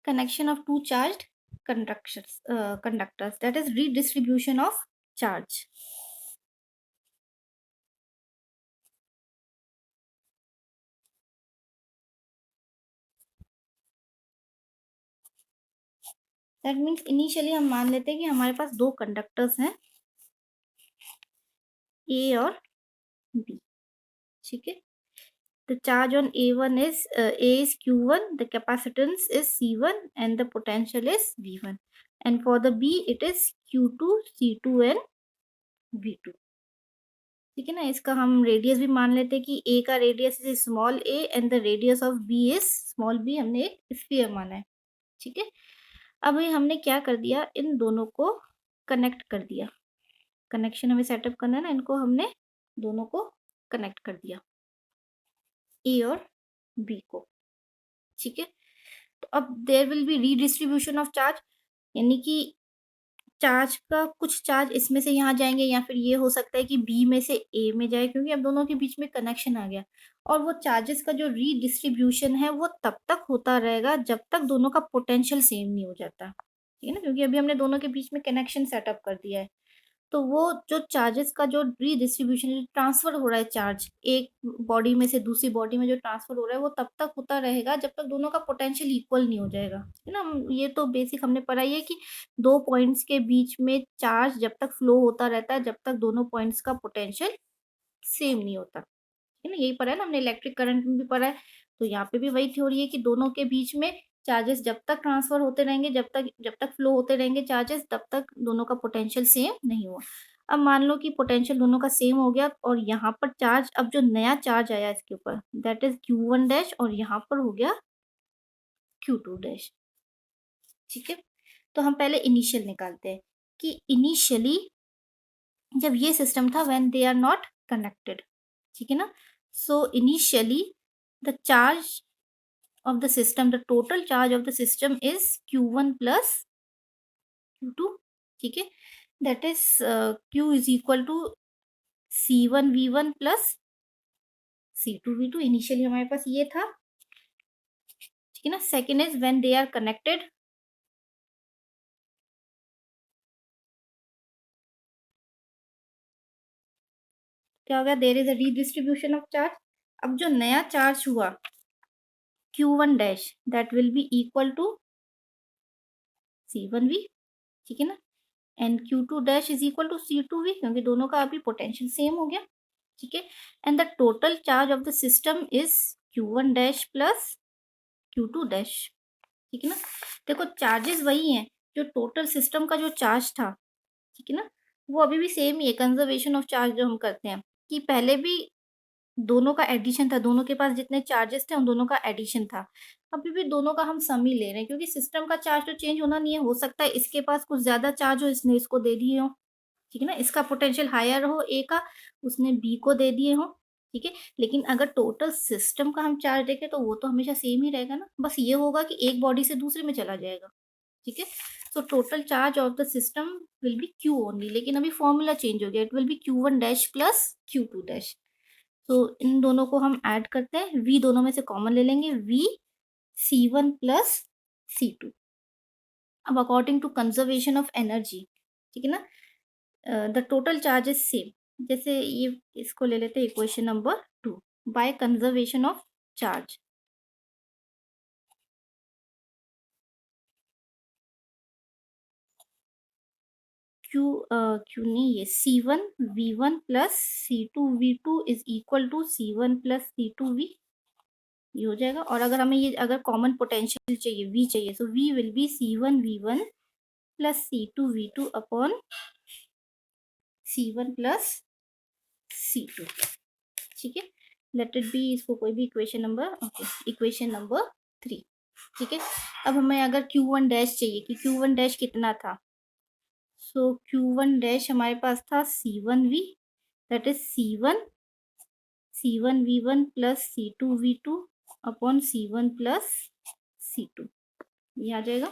connection of two charged conductors, that is redistribution of charge. That means initially हम मान लेते हैं कि हमारे पास दो कंडक्टर्स हैं, ए और बी, ठीक है. The charge on A1 is A is Q1, the capacitance is C1 and the potential is V1, and for the B it is Q2, C2 and V2, ठीक है ना. इसका हम रेडियस भी मान लेते हैं कि A का radius is small a and the radius of B is small b, हमने एक स्फीयर माना है, ठीक है. अब ये हमने क्या कर दिया, इन दोनों को कनेक्ट कर दिया. कनेक्शन हमें सेटअप करना है ना, इनको हमने दोनों को कनेक्ट कर दिया, ए और बी को, ठीक है. तो अब there will be redistribution of charge, यानी कि चार्ज का कुछ चार्ज इसमें से यहाँ जाएंगे, या फिर ये हो सकता है कि बी में से ए में जाए, क्योंकि अब दोनों के बीच में कनेक्शन आ गया. और वो चार्जेस का जो रीडिस्ट्रीब्यूशन है वो तब तक होता रहेगा जब तक दोनों का पोटेंशियल सेम नहीं हो जाता, ठीक है ना, क्योंकि अभी हमने दोनों के बीच में कनेक्शन सेटअप कर दिया है. तो वो जो चार्जेस का जो रीडिस्ट्रीब्यूशन, ट्रांसफर हो रहा है चार्ज एक बॉडी में से दूसरी बॉडी में, जो ट्रांसफर हो रहा है वो तब तक होता रहेगा जब तक दोनों का पोटेंशियल इक्वल नहीं हो जाएगा, है ना. ये तो बेसिक हमने पढ़ा ही है कि दो पॉइंट्स के बीच में चार्ज जब तक फ्लो होता रहता है जब तक दोनों पॉइंट्स का पोटेंशियल सेम नहीं होता, है ना. यही पढ़ा है ना हमने, इलेक्ट्रिक करंट में भी पढ़ा है. तो यहाँ पे भी वही थ्योरी है कि दोनों के बीच में चार्जेस जब तक ट्रांसफर होते रहेंगे, जब तक फ्लो होते रहेंगे चार्जेस, तब तक दोनों का पोटेंशियल सेम नहीं हुआ. अब मान लो कि पोटेंशियल दोनों का सेम हो गया, और यहाँ पर चार्ज, अब जो नया चार्ज आया इसके ऊपर, दैट इज Q1 डैश, और यहाँ पर हो गया Q2 डैश, ठीक है. तो हम पहले इनिशियल निकालते हैं कि इनिशियली जब ये सिस्टम था, when they are not connected, ठीक है ना. So initially the charge of the system, the total charge of the system is Q1 plus Q2, ठीक है. that is Q is equal to C1 V1 plus C2 V2. Initially हमारे पास ये था, ठीक है ना. Second is when they are connected, क्या हो गया, there is a redistribution of charge. अब जो नया चार्ज हुआ Q1 dash, that will be equal to C1 V, ठीक है ना. And Q2 dash is equal to C2 V, क्योंकि दोनों का अभी पोटेंशियल सेम हो गया, ठीक है. And the total charge of the system is Q1 dash plus Q2 dash, ठीक है ना. देखो चार्जेस वही हैं, जो टोटल सिस्टम का जो चार्ज था, ठीक है ना, वो अभी भी सेम ही है. कंजर्वेशन ऑफ चार्ज जो हम करते हैं, कि पहले भी दोनों का एडिशन था, दोनों के पास जितने चार्जेस थे उन दोनों का एडिशन था. अभी भी दोनों का हम सम ही ले रहे हैं, क्योंकि सिस्टम का चार्ज तो चेंज होना नहीं है. हो सकता है इसके पास कुछ ज्यादा चार्ज हो, इसने इसको दे दिए हो, ठीक है ना. इसका पोटेंशियल हायर हो ए का, उसने बी को दे दिए हो, ठीक है. लेकिन अगर टोटल सिस्टम का हम चार्ज देखें तो वो तो हमेशा सेम ही रहेगा ना. बस ये होगा कि एक बॉडी से दूसरे में चला जाएगा, ठीक है. So total charge of the system will be Q only, लेकिन अभी फॉर्मूला चेंज हो गया, it will be Q1 dash plus Q2 dash. तो इन दोनों को हम ऐड करते हैं, वी दोनों में से कॉमन ले लेंगे, वी C1 प्लस C2. अब according to conservation of energy, ठीक है ना, the total charge is same. जैसे ये इसको ले लेते हैं equation number 2, by conservation of charge. Q नहीं, ये C1 V1 plus C2 V2 is equal to C1 plus C2 V, ये हो जाएगा. और अगर हमें ये अगर कॉमन पोटेंशियल चाहिए, V चाहिए, सो V will be C1 V1 plus C2 V2 upon C1 plus C2, ठीक है. लेट इट बी, इसको कोई भी equation number, okay, equation number 3, ठीक है. अब हमें अगर Q1 डैश चाहिए कि Q1 डैश कितना था, सो Q1 डैश हमारे पास था C1 V, that is C1 V1 plus C2 V2 upon C1 plus C2, ये आ जाएगा.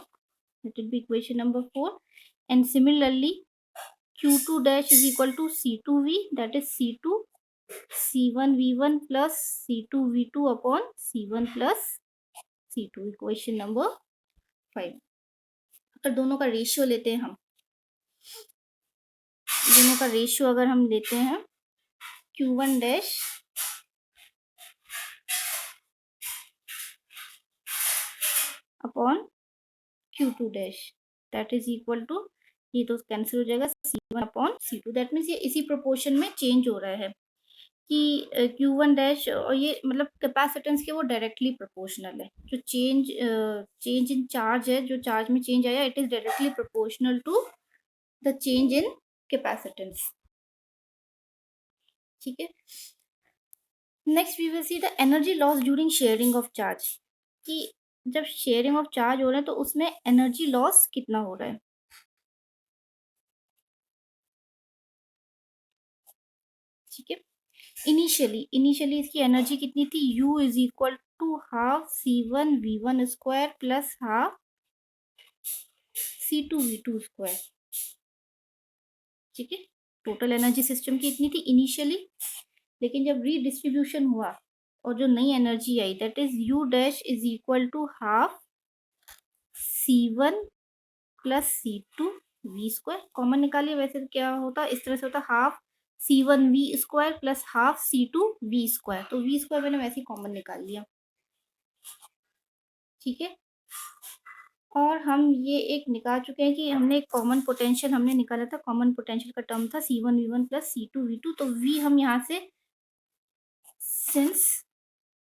That will B equation number 4. And similarly Q2 dash is equal to C2 V, that is C2 C1 V1 plus C2 V2 upon C1 plus C2, equation number 5। अगर दोनों का ratio लेते हैं हम, दोनों का रेशियो अगर हम लेते हैं Q1 dash upon Q2 dash, that is equal to, ये तो कैंसिल हो जाएगा, C1 upon C2। That means ये इसी प्रोपोर्शन में चेंज हो रहा है कि Q1 डैश, और ये मतलब कैपेसिटेंस के वो डायरेक्टली प्रोपोर्शनल है। जो चेंज इन चार्ज है, जो चार्ज में चेंज आया, it is directly proportional to the change in capacitance. ठीक है, next we will see the energy loss during sharing of charge, कि जब शेयरिंग ऑफ चार्ज हो रहा है तो उसमें एनर्जी लॉस कितना हो रहा है। ठीक है, इनिशियली इसकी एनर्जी कितनी थी, U is equal to half C1 V1 square plus half C2 V2 square. ठीक है, टोटल एनर्जी सिस्टम की इतनी थी इनिशियली, लेकिन जब रीडिस्ट्रीब्यूशन हुआ और जो नई एनर्जी आई, that is U dash is equal to half C1 plus C2 V square. Common निकालिए, वैसे तो क्या होता, इस तरह से होता, half C1 V square plus half C2 V square. तो V स्क्वायर मैंने वैसे ही कॉमन निकाल लिया। ठीक है, और हम ये एक निकाल चुके हैं कि हमने एक कॉमन पोटेंशियल हमने निकाला था, कॉमन पोटेंशियल का टर्म था C1 V1 plus C2 V2। तो V हम यहाँ से, since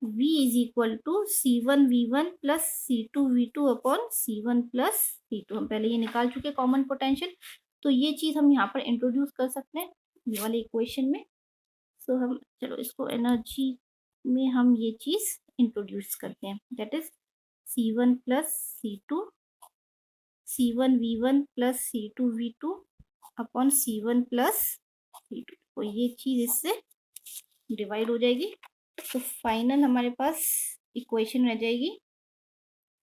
V is equal to C1 V1 plus C2 V2 upon C1 plus C2, हम पहले ये निकाल चुके कॉमन पोटेंशियल। तो ये चीज हम यहाँ पर इंट्रोड्यूस कर सकते हैं ये वाले इक्वेशन में। सो हम, चलो इसको एनर्जी में हम ये चीज इंट्रोड्यूस करते हैं, that is C1 plus C1 V1 plus C2 V2 upon C1 plus C2। तो ये चीज इससे डिवाइड हो जाएगी, तो फाइनल हमारे पास इक्वेशन रह जाएगी।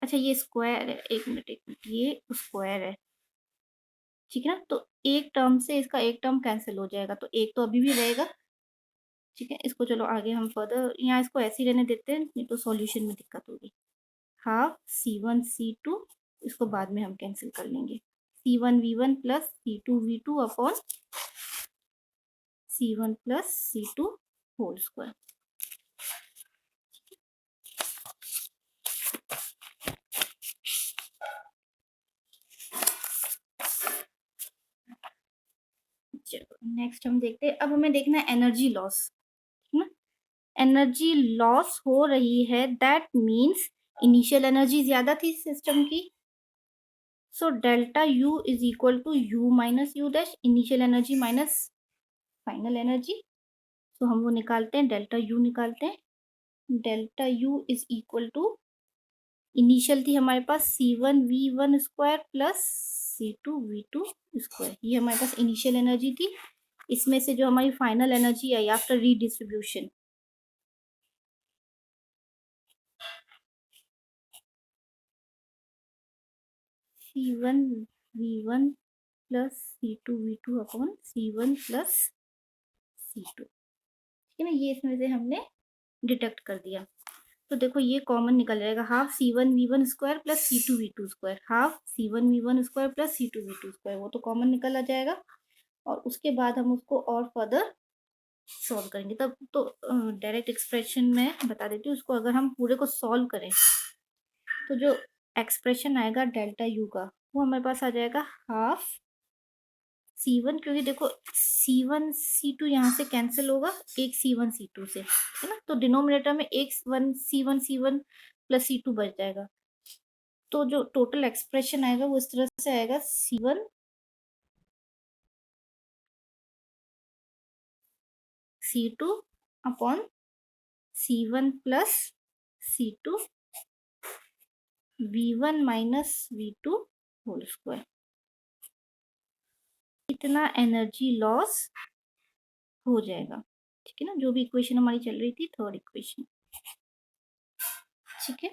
अच्छा, ये स्क्वायर है, एक मिनट, ये स्क्वायर है। ठीक है ना, तो एक टर्म से इसका एक टर्म कैंसिल हो जाएगा, तो एक तो अभी भी रहेगा। ठीक है, इसको चलो आगे हम फर्दर, यहाँ इसको ऐसे ही रहने देते हैं, नहीं तो सॉल्यूशन में दिक्कत होगी। हाफ C1 C2, इसको बाद में हम कैंसिल कर लेंगे, C1 V1 plus C2 V2 upon C1 plus C2 whole square. चलो नेक्स्ट हम देखते हैं, अब हमें देखना है एनर्जी लॉस। ठीक है, एनर्जी लॉस हो रही है, दैट मीन्स इनिशियल एनर्जी ज्यादा थी सिस्टम की, so delta U is equal to U minus U dash, initial energy minus final energy. तो हम वो निकालते हैं, डेल्टा U निकालते हैं, delta U is equal to, initial थी हमारे पास C1 V1 square plus C2 V2 square, ये हमारे पास इनिशियल एनर्जी थी। इसमें से जो हमारी फाइनल एनर्जी आई after redistribution, C1 V1 plus C2 V2 upon C1 plus C2। ठीक है ना, ये इसमें से हमने डिटेक्ट कर दिया। तो देखो ये कॉमन निकल जाएगा, half C1 V1 square plus C2 V2 square, half C1 V1 square plus C2 V2 square, वो तो कॉमन निकल आ जाएगा। और उसके बाद हम उसको और फर्दर सॉल्व करेंगे, तब तो डायरेक्ट एक्सप्रेशन में बता देती हूँ उसको। अगर हम पूरे को सॉल्व करें तो जो एक्सप्रेशन आएगा डेल्टा U का, वो हमारे पास आ जाएगा हाफ C1, क्योंकि देखो C1 C2 यहाँ से कैंसिल होगा एक C1 C2 से, है ना, तो डिनोमिनेटर में एक C1 प्लस C2 बच जाएगा। तो जो टोटल एक्सप्रेशन आएगा वो इस तरह से आएगा, C1 C2 upon C1 plus C2 V1 minus V2 whole square. इतना एनर्जी लॉस हो जाएगा। ठीक है ना, जो भी इक्वेशन हमारी चल रही थी, थर्ड इक्वेशन। ठीक है,